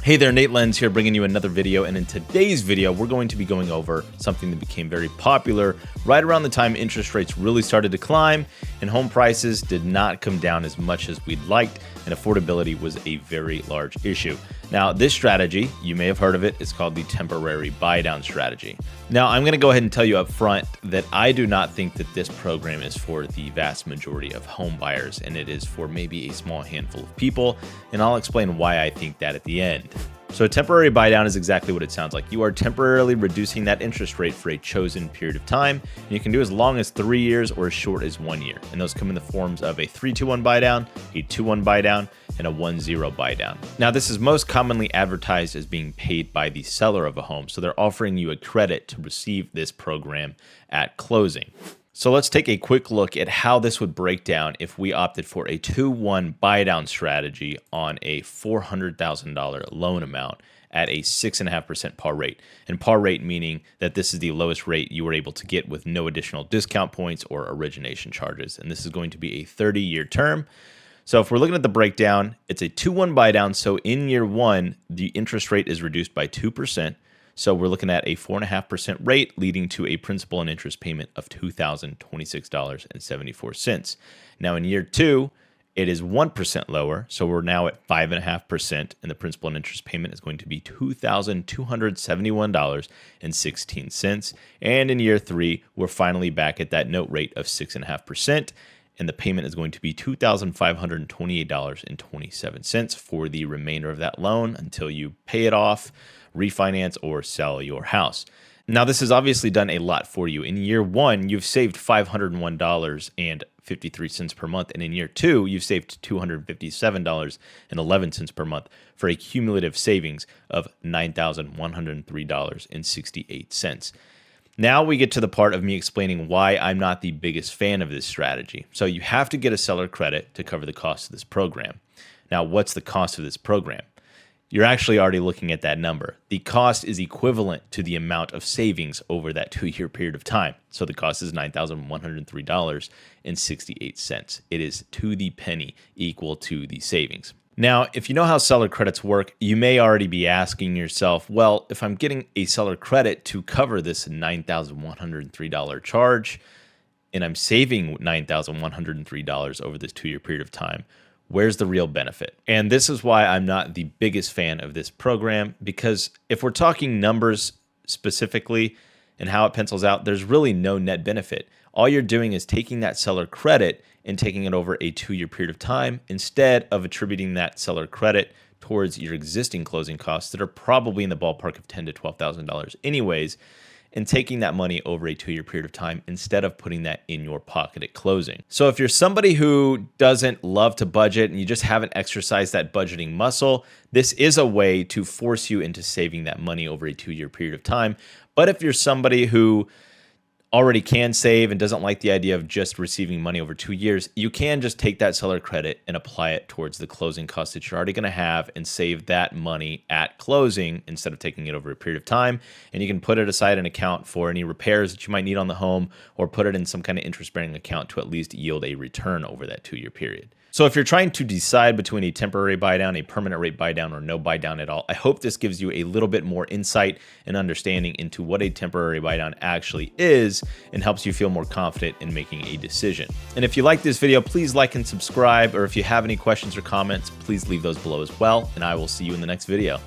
Hey there, Nate Lenz here, bringing you another video, and in today's video, we're going to be going over something that became very popular right around the time interest rates really started to climb and home prices did not come down as much as we'd liked, and affordability was a very large issue. Now, this strategy, you may have heard of it, it's called the temporary buy-down strategy. Now, I'm going to go ahead and tell you up front that I do not think that this program is for the vast majority of home buyers, and it is for maybe a small handful of people, and I'll explain why I think that at the end. So a temporary buy-down is exactly what it sounds like. You are temporarily reducing that interest rate for a chosen period of time, and you can do as long as 3 years or as short as 1 year. And those come in the forms of a 3-2-1 buy-down, a 2-1 buy-down, and a 1-0 buy-down. Now, this is most commonly advertised as being paid by the seller of a home, so they're offering you a credit to receive this program at closing. So let's take a quick look at how this would break down if we opted for a 2-1 buy-down strategy on a $400,000 loan amount at a 6.5% par rate. And par rate meaning that this is the lowest rate you were able to get with no additional discount points or origination charges. And this is going to be a 30-year term. So if we're looking at the breakdown, it's a 2-1 buy-down. So in year one, the interest rate is reduced by 2%. So we're looking at a 4.5% rate, leading to a principal and interest payment of $2,026.74. Now in year two, it is 1% lower. So we're now at 5.5%, and the principal and interest payment is going to be $2,271.16. And in year three, we're finally back at that note rate of 6.5%. And the payment is going to be $2,528.27 for the remainder of that loan until you pay it off, refinance, or sell your house. Now, this has obviously done a lot for you. In year one, you've saved $501.53 per month. And in year two, you've saved $257.11 per month for a cumulative savings of $9,103.68. Now we get to the part of me explaining why I'm not the biggest fan of this strategy. So you have to get a seller credit to cover the cost of this program. Now, what's the cost of this program? You're actually already looking at that number. The cost is equivalent to the amount of savings over that 2-year period of time. So the cost is $9,103.68. It is to the penny equal to the savings. Now, if you know how seller credits work, you may already be asking yourself, well, if I'm getting a seller credit to cover this $9,103 charge, and I'm saving $9,103 over this 2-year period of time, where's the real benefit? And this is why I'm not the biggest fan of this program, because if we're talking numbers specifically and how it pencils out, there's really no net benefit. All you're doing is taking that seller credit and taking it over a 2-year period of time instead of attributing that seller credit towards your existing closing costs that are probably in the ballpark of $10,000 to $12,000 anyways, and taking that money over a 2-year period of time instead of putting that in your pocket at closing. So if you're somebody who doesn't love to budget and you just haven't exercised that budgeting muscle, this is a way to force you into saving that money over a 2-year period of time. But if you're somebody who already can save and doesn't like the idea of just receiving money over 2 years, you can just take that seller credit and apply it towards the closing costs that you're already going to have and save that money at closing instead of taking it over a period of time. And you can put it aside in an account for any repairs that you might need on the home, or put it in some kind of interest-bearing account to at least yield a return over that 2-year period. So if you're trying to decide between a temporary buy-down, a permanent rate buy-down, or no buy-down at all, I hope this gives you a little bit more insight and understanding into what a temporary buy-down actually is and helps you feel more confident in making a decision. And if you like this video, please like and subscribe, or if you have any questions or comments, please leave those below as well, and I will see you in the next video.